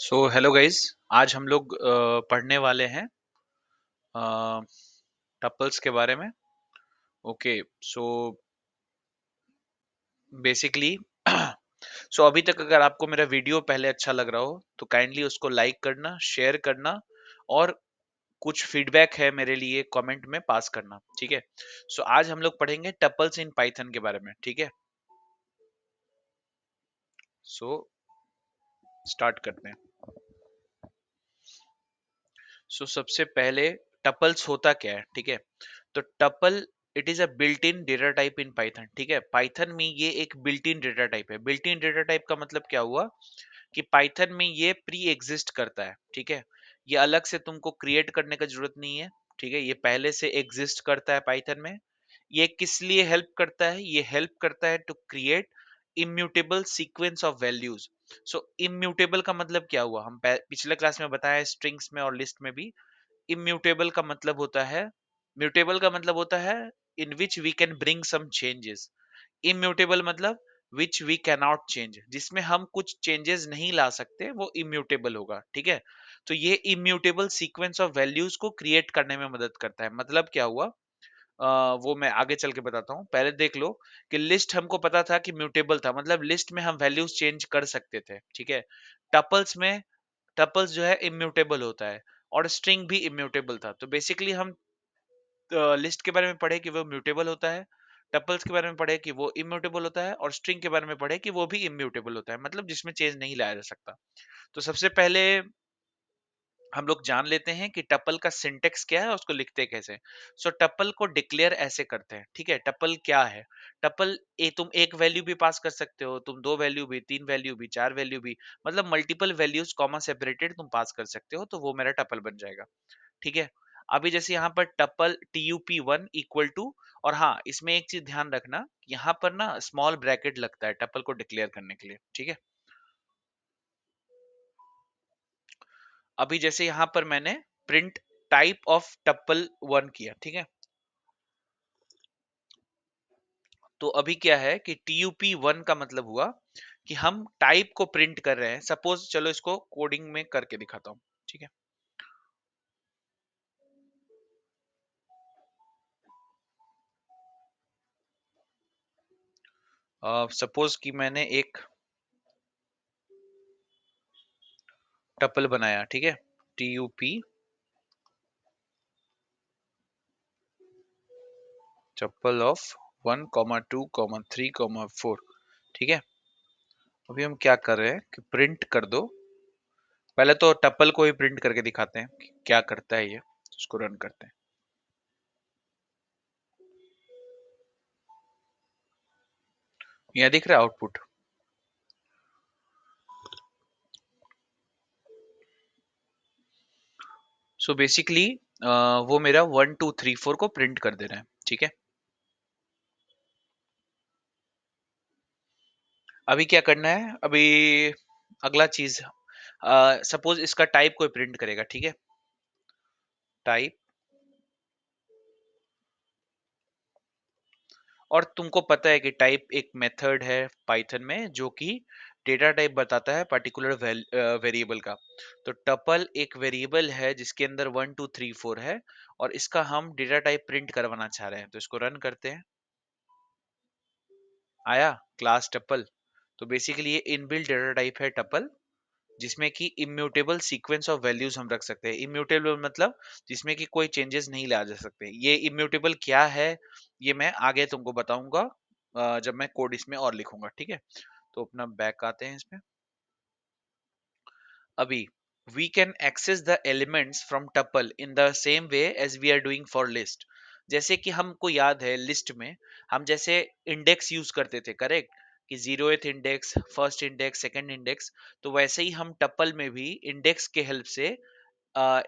So hello guys. आज हम लोग पढ़ने वाले हैं टपल्स के बारे में। ओके। सो बेसिकली सो अभी तक अगर आपको मेरा वीडियो पहले अच्छा लग रहा हो तो काइंडली उसको लाइक करना, शेयर करना और कुछ फीडबैक है मेरे लिए कमेंट में पास करना। ठीक है। सो आज हम लोग पढ़ेंगे टपल्स इन पाइथन के बारे में। ठीक है। सो स्टार्ट करते हैं। सो सबसे पहले टपल्स होता क्या है? ठीक है। तो tuple it is a built in data type in Python. ठीक है। पाइथन में ये एक बिल्ट इन डेटा टाइप है। बिल्ट इन डेटा टाइप का मतलब क्या हुआ कि पाइथन में ये प्री एग्जिस्ट करता है। ठीक है। ये अलग से तुमको क्रिएट करने का जरूरत नहीं है। ठीक है। ये पहले से एग्जिस्ट करता है पाइथन में। ये किस लिए हेल्प करता है? ये हेल्प करता है to create immutable sequence of values. So immutable का मतलब क्या हुआ? हम पिछले क्लास में बताया स्ट्रिंग्स में और लिस्ट में भी। इम्यूटेबल का मतलब होता है, म्यूटेबल का मतलब होता है in which we can bring some changes. Immutable मतलब which we can not change, जिसमें हम कुछ चेंजेस नहीं ला सकते, वो इम्यूटेबल होगा। ठीक है। तो ये इम्यूटेबल सीक्वेंस ऑफ वैल्यूज को क्रिएट करने में मदद करता है। मतलब क्या हुआ? वो मैं आगे चल के बताता हूँ। पहले देख लो कि लिस्ट हमको पता था कि म्यूटेबल था, मतलब लिस्ट में हम वैल्यूज चेंज कर सकते थे। ठीक है। टपल्स में, टपल्स जो है इम्यूटेबल होता है और स्ट्रिंग भी इम्यूटेबल था। तो बेसिकली हम लिस्ट के बारे में पढ़े कि वो म्यूटेबल होता है, टपल्स के बारे में पढ़े कि वो इम्यूटेबल होता है, और स्ट्रिंग के बारे में पढ़े कि वो भी इम्यूटेबल होता है, मतलब जिसमें चेंज नहीं लाया जा सकता। तो सबसे पहले हम लोग जान लेते हैं कि टपल का सिंटेक्स क्या है और उसको लिखते कैसे। सो टपल को डिक्लेयर ऐसे करते हैं। ठीक है। टपल क्या है? टपल तुम एक वैल्यू भी पास कर सकते हो, तुम दो वैल्यू भी, तीन वैल्यू भी, चार वैल्यू भी, मतलब मल्टीपल वैल्यूज कॉमा सेपरेटेड तुम पास कर सकते हो, तो वो मेरा टपल बन जाएगा। ठीक है। अभी जैसे यहाँ पर टपल tup1 इक्वल टू, और हाँ इसमें एक चीज ध्यान रखना, यहाँ पर ना स्मॉल ब्रैकेट लगता है टपल को डिक्लेयर करने के लिए। ठीक है। अभी जैसे यहाँ पर मैंने print type of tuple one किया। ठीक है। तो अभी क्या है कि tup1 का मतलब हुआ कि हम टाइप को प्रिंट कर रहे हैं। सपोज चलो इसको कोडिंग में करके दिखाता हूँ। ठीक है। सपोज कि मैंने एक टपल बनाया। ठीक है। tup tuple of 1,2,3,4। ठीक है। अभी हम क्या कर रहे हैं कि प्रिंट कर दो। पहले तो टपल को ही प्रिंट करके दिखाते हैं कि क्या करता है ये। इसको रन करते हैं। यहाँ दिख रहा है आउटपुट। सो बेसिकली वो मेरा 1 2 3 4 को प्रिंट कर दे रहा है। ठीक है। अभी क्या करना है? अभी अगला चीज, सपोज इसका टाइप कोई प्रिंट करेगा। ठीक है। टाइप, और तुमको पता है कि टाइप एक मेथड है पाइथन में जो कि डेटा टाइप बताता है पर्टिकुलर वेरिएबल का। तो टपल एक वेरिएबल है जिसके अंदर 1 2 3 4 है, और इसका हम डेटा टाइप प्रिंट करवाना चाह रहे हैं। तो इसको रन करते हैं। आया क्लास टपल। तो बेसिकली ये इनबिल्ट डेटा टाइप है टपल, जिसमें कि इम्यूटेबल सीक्वेंस ऑफ वैल्यूज हम रख सकते हैं। इम्यूटेबल मतलब जिसमें कि कोई चेंजेस नहीं ला जा सकते। ये इम्यूटेबल क्या है ये मैं आगे तुमको बताऊंगा, जब मैं कोड इसमें और लिखूंगा। ठीक है। तो अपना बैक आते हैं इसमें। अभी we can access the elements from tuple in the same way as we are doing for list। जैसे कि हमको याद है लिस्ट में हम जैसे इंडेक्स यूज करते थे, करेक्ट, कि 0th index, first index, second index. तो वैसे ही हम टपल में भी इंडेक्स के हेल्प से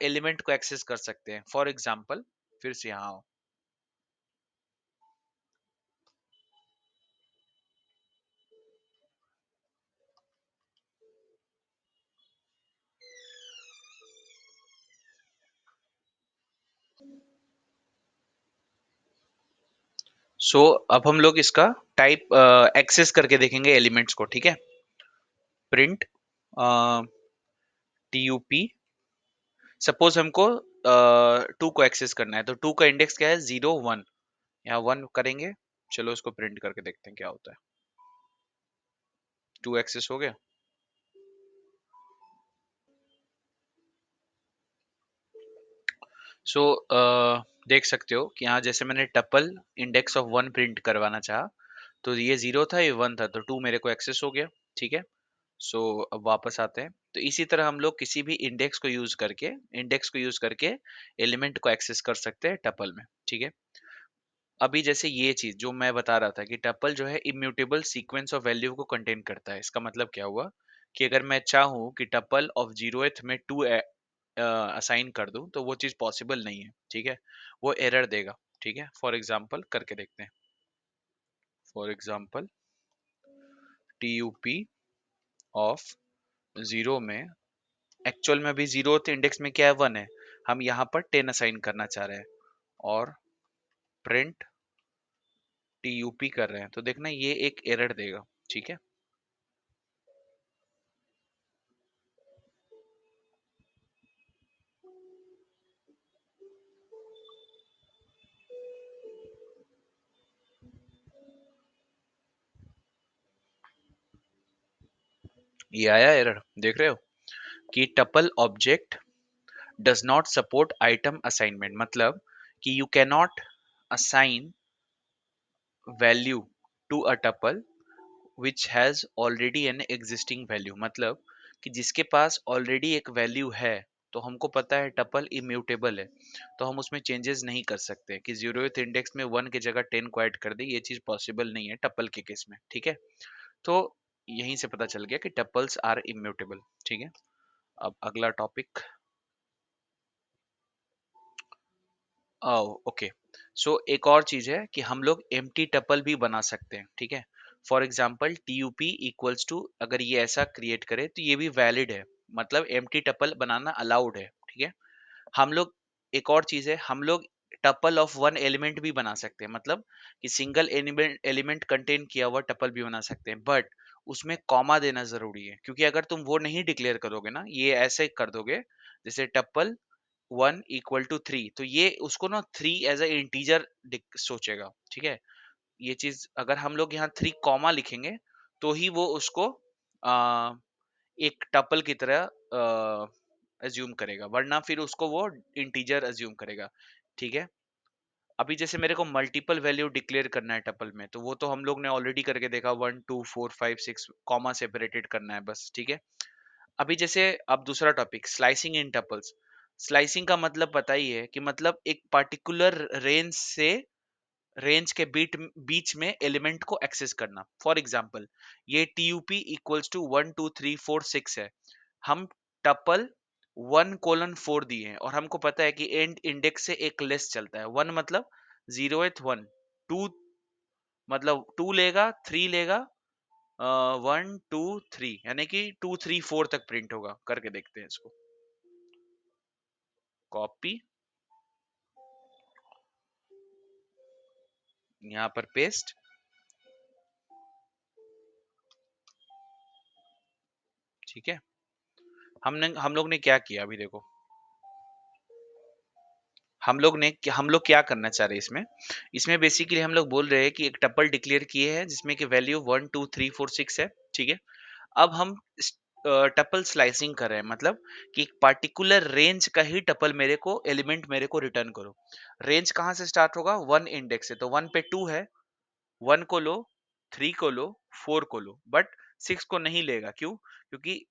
एलिमेंट को एक्सेस कर सकते हैं। फॉर एग्जांपल, फिर से यहाँ आओ। सो अब हम लोग इसका टाइप एक्सेस करके देखेंगे एलिमेंट्स को। ठीक है। प्रिंट TUP, सपोज हमको 2 को एक्सेस करना है, तो 2 का इंडेक्स क्या है, 0 1, यहाँ 1 करेंगे। चलो इसको प्रिंट करके देखते हैं क्या होता है। 2 एक्सेस हो गया। सो देख सकते हो कि यहाँ जैसे मैंने टपल इंडेक्स ऑफ 1 प्रिंट करवाना चाहा, तो ये 0 था, ये 1 था, तो 2 मेरे को एक्सेस हो गया। ठीक है। सो अब वापस आते हैं। तो इसी तरह हम लोग किसी भी इंडेक्स को यूज करके एलिमेंट को एक्सेस कर सकते हैं टपल में। ठीक है। अभी जैसे ये चीज जो मैं बता रहा था कि टपल जो है इम्यूटेबल सीक्वेंस ऑफ वैल्यू को कंटेन करता है, इसका मतलब क्या हुआ कि अगर मैं चाहूँ कि टपल ऑफ 0th में 2 असाइन कर दूं, तो वो चीज पॉसिबल नहीं है। ठीक है। वो एरर देगा। ठीक है। फॉर एग्जाम्पल करके देखते हैं। फॉर एग्जाम्पल TUP ऑफ 0 में, एक्चुअल में अभी 0th इंडेक्स में क्या है, 1 है, हम यहाँ पर 10 असाइन करना चाह रहे हैं और प्रिंट TUP कर रहे हैं, तो देखना ये एक एरर देगा। ठीक है। ये आया एरर, देख रहे हो कि tuple object does not support item assignment, मतलब कि you can not assign value to a tuple which has already an existing value, मतलब कि जिसके पास ऑलरेडी एक वैल्यू है, तो हमको पता है टपल इम्यूटेबल है, तो हम उसमें चेंजेस नहीं कर सकते कि 0th इंडेक्स में 1 की जगह 10 को ऐड कर दे, ये चीज पॉसिबल नहीं है टपल के केस में। ठीक है। तो यहीं से पता चल गया कि टपल्स आर इम्यूटेबल। ठीक है। अब अगला टॉपिक। ओके। सो एक और चीज है कि हम लोग एम्प्टी टपल भी बना सकते हैं। ठीक है। For example TUP equals to, अगर ये ऐसा क्रिएट करे तो ये भी वैलिड है, मतलब एम्प्टी टपल बनाना अलाउड है। ठीक है। हम लोग, एक और चीज है, हम लोग टपल ऑफ 1 एलिमेंट भी बना सकते हैं, मतलब कि सिंगल एलिमेंट कंटेन किया हुआ टपल भी बना सकते हैं, बट उसमें कॉमा देना जरूरी है, क्योंकि अगर तुम वो नहीं डिक्लेयर करोगे ना, ये ऐसे कर दोगे जैसे टपल 1 = 3, तो ये उसको ना 3 एज ए इंटीजर सोचेगा। ठीक है। ये चीज अगर हम लोग यहाँ 3 कॉमा लिखेंगे, तो ही वो उसको एक टपल की तरह अज्यूम करेगा, वरना फिर उसको वो इंटीजर अज्यूम करेगा। ठीक है। अभी जैसे मेरे को मल्टीपल वैल्यू डिक्लेयर करना है टपल में, तो वो तो हम लोग ने ऑलरेडी करके देखा, 1 2 4 5 6 कॉमा सेपरेटेड करना है बस। ठीक है। अभी जैसे अब दूसरा टॉपिक, स्लाइसिंग इन टपल्स। स्लाइसिंग का मतलब पता ही है कि मतलब एक पर्टिकुलर रेंज के बीच में एलिमेंट को एक्सेस करना। फॉर एग्जांपल ये TUP इक्वल्स टू 1 2 3 4 6 है, हम टपल 1:4 दिए हैं, और हमको पता है कि एंड इंडेक्स से एक लेस चलता है। 1 मतलब 0th 1, 2 मतलब 2 लेगा, 3 लेगा, 1 2 3, यानी कि 2 3 4 तक प्रिंट होगा। करके देखते हैं इसको। कॉपी, यहाँ पर पेस्ट। ठीक है। हम लोग ने क्या किया अभी देखो, हम लोग क्या करना चाह रहे हैं इसमें, इसमें बेसिकली हम लोग बोल रहे हैं कि एक टपल डिक्लेयर किए हैं जिसमें कि वैल्यू 1 2 3 4 6 है। ठीक है। अब हम टपल स्लाइसिंग कर रहे हैं, मतलब कि एक पर्टिकुलर रेंज का ही टपल मेरे को एलिमेंट मेरे को रिटर्न करो। रेंज कहाँ से स्टार्ट होगा, 1 इंडेक्स से, तो 1 पे 2 है, 1 को लो, 3 को लो, 4 को लो, बट 6 को नहीं लेगा। क्यों? क्योंकि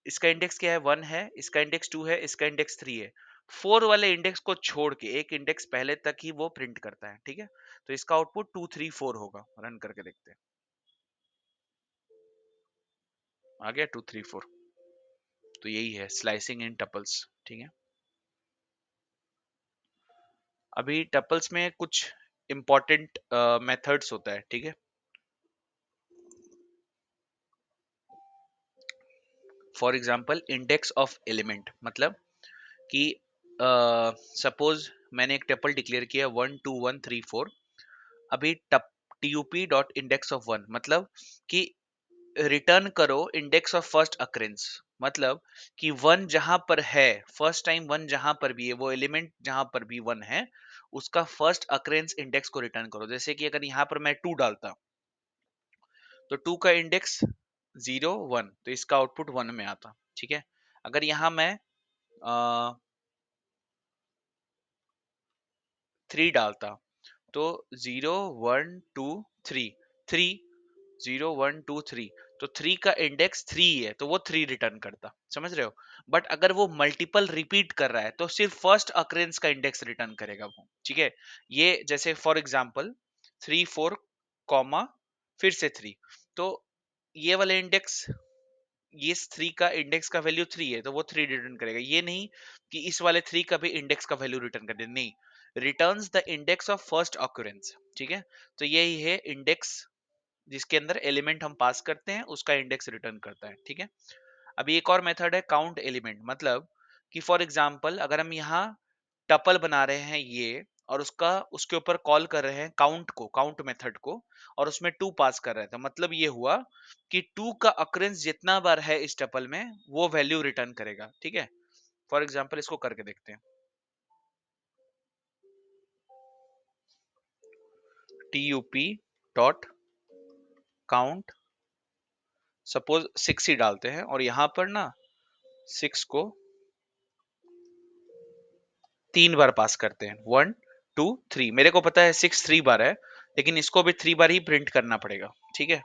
इसका इंडेक्स क्या है, 1 है, इसका इंडेक्स 2 है, इसका इंडेक्स 3 है। 4 वाले इंडेक्स को छोड़ के एक इंडेक्स पहले तक ही वो प्रिंट करता है। ठीक है। तो इसका आउटपुट 2 3 4 होगा। रन करके देखते हैं। आ गया 2 3 4। तो यही है स्लाइसिंग इन टपल्स। ठीक है। अभी टपल्स में कुछ इंपॉर्टेंट मेथड्स होता है। ठीक है। For example index of element, मतलब कि सपोज मैंने एक टपल डिक्लेयर किया 1 2 1 3 4। अभी TUP डॉट इंडेक्स ऑफ 1, मतलब कि रिटर्न करो इंडेक्स ऑफ फर्स्ट अकरेंस, मतलब कि वन जहां पर है, फर्स्ट टाइम वन जहां पर भी है, वो एलिमेंट जहां पर भी वन है, उसका फर्स्ट अकरेंस इंडेक्स को रिटर्न करो। जैसे कि अगर यहाँ पर मैं 2 डालता, तो 2 का इंडेक्स 0 1, तो इसका आउटपुट 1 में आता। ठीक है, अगर यहाँ मैं 3 डालता, तो 0 1 2 3, 3 0 1 2 3, तो 3 का इंडेक्स 3 है, तो वो 3 रिटर्न करता। समझ रहे हो? बट अगर वो मल्टीपल रिपीट कर रहा है, तो सिर्फ फर्स्ट अकरेंस का इंडेक्स रिटर्न करेगा वो। ठीक है, ये जैसे फॉर एग्जांपल 3 4 कॉमा फिर से 3, तो ये वाले इंडेक्स, ये 3 का इंडेक्स का वैल्यू 3 है, तो वो 3 रिटर्न करेगा। ये नहीं कि इस वाले 3 का भी इंडेक्स का वैल्यू रिटर्न कर दे, नहीं, returns the index of first occurrence. ठीक है, तो यही है इंडेक्स, जिसके अंदर एलिमेंट हम पास करते हैं उसका इंडेक्स रिटर्न करता है। ठीक है, अभी एक और मेथड है काउंट एलिमेंट, मतलब कि फॉर एग्जांपल अगर हम यहाँ टपल बना रहे हैं ये, और उसका उसके ऊपर कॉल कर रहे हैं काउंट को, काउंट मेथड को, और उसमें 2 पास कर रहे थे, मतलब ये हुआ कि 2 का अकरेंस जितना बार है इस टपल में, वो वैल्यू रिटर्न करेगा। ठीक है, फॉर एग्जांपल इसको करके देखते हैं। tup डॉट काउंट, सपोज 6 ही डालते हैं, और यहाँ पर ना 6 को 3 बार पास करते हैं, 1 2 3। मेरे को पता है 6 3 बार है, लेकिन इसको भी 3 बार ही प्रिंट करना पड़ेगा। ठीक है,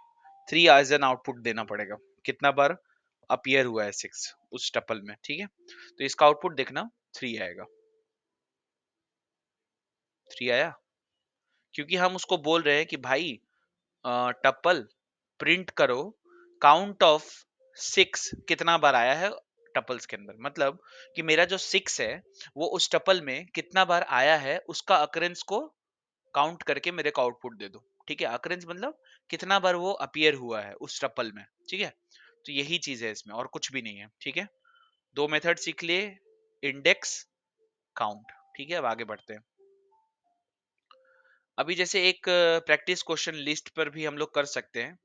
3 एज एन आउटपुट देना पड़ेगा, कितना बार अपीयर हुआ है 6 उस टपल में। ठीक है, तो इसका आउटपुट देखना 3 आएगा। 3 आया, क्योंकि हम उसको बोल रहे हैं कि भाई टपल प्रिंट करो काउंट ऑफ 6 कितना बार आया है टपल्स के अंदर, मतलब कि मेरा जो 6 है वो उस टपल में कितना बार आया है उसका अकरेंस को काउंट करके मेरे को आउटपुट दे दो। ठीक है, अकरेंस मतलब कितना बार वो अपीयर हुआ है उस टपल में। ठीक है, तो यही चीज है इसमें, और कुछ भी नहीं है। ठीक है, 2 मेथड सीख लिए, इंडेक्स, काउंट। ठीक है, अब आगे बढ़ते हैं। अभी जैसे एक प्रैक्टिस क्वेश्चन लिस्ट पर भी हम लोग कर सकते हैं,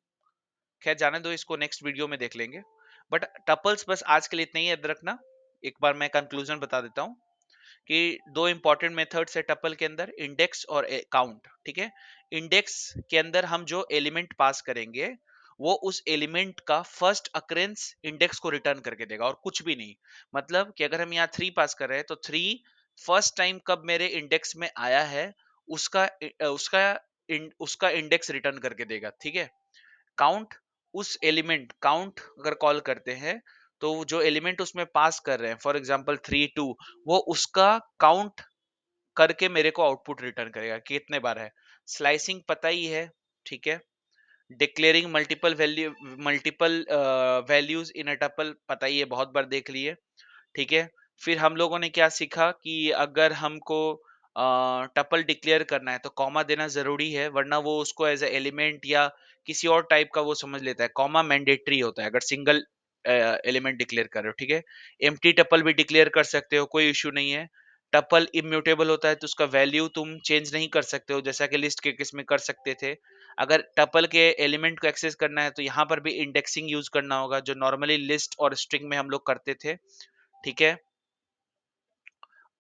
खैर जाने दो, इसको नेक्स्ट वीडियो में देख लेंगे। बट टपल्स बस आज के लिए इतना ही याद रखना। एक बार मैं कंक्लूजन बता देता हूँ कि 2 इंपॉर्टेंट मेथड्स है टपल के अंदर, इंडेक्स और काउंट। ठीक है, इंडेक्स के अंदर हम जो एलिमेंट पास करेंगे, वो उस एलिमेंट का फर्स्ट अकरेंस इंडेक्स को रिटर्न करके देगा, और कुछ भी नहीं। मतलब कि अगर हम यहाँ 3 पास कर रहे हैं, तो 3 फर्स्ट टाइम कब मेरे इंडेक्स में आया है उसका उसका इंडेक्स रिटर्न करके देगा। ठीक है, काउंट, उस एलिमेंट काउंट अगर कॉल करते हैं, तो जो एलिमेंट उसमें पास कर रहे हैं, फॉर एग्जांपल 3 2, वो उसका काउंट करके मेरे को आउटपुट रिटर्न करेगा कि कितने बार है। स्लाइसिंग पता ही है। ठीक है, declaring multiple values in a tuple पता ही है, बहुत बार देख लिए। ठीक है, फिर हम लोगों ने क्या सीखा कि अगर हमको टपल डिक्लेयर करना है, तो कॉमा देना जरूरी है, वरना वो उसको एज ए एलिमेंट या किसी और टाइप का वो समझ लेता है। कॉमा मैंडेटरी होता है अगर सिंगल एलिमेंट डिक्लेयर कर रहे हो। ठीक है, एम्प्टी टपल भी डिक्लेयर कर सकते हो, कोई इश्यू नहीं है। टपल इम्यूटेबल होता है, तो उसका वैल्यू तुम चेंज नहीं कर सकते हो, जैसा कि लिस्ट के केस में कर सकते थे। अगर टपल के एलिमेंट को एक्सेस करना है, तो यहाँ पर भी इंडेक्सिंग यूज करना होगा, जो नॉर्मली लिस्ट और स्ट्रिंग में हम लोग करते थे। ठीक है,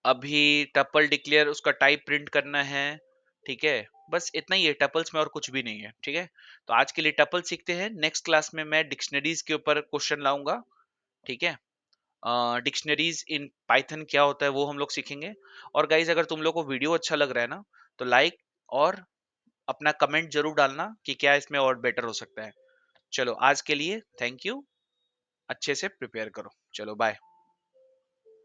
अभी टपल डिक्लेयर उसका टाइप प्रिंट करना है। ठीक है, बस इतना ही है टपल्स में, और कुछ भी नहीं है। ठीक है, तो आज के लिए टपल सीखते हैं, नेक्स्ट क्लास में मैं डिक्शनरीज के ऊपर क्वेश्चन लाऊंगा। ठीक है, डिक्शनरीज इन पाइथन क्या होता है वो हम लोग सीखेंगे। और गाइज, अगर तुम लोग को वीडियो अच्छा लग रहा है ना, तो लाइक और अपना कमेंट जरूर डालना कि क्या इसमें और बेटर हो सकता है। चलो आज के लिए थैंक यू, अच्छे से प्रिपेयर करो, चलो बाय।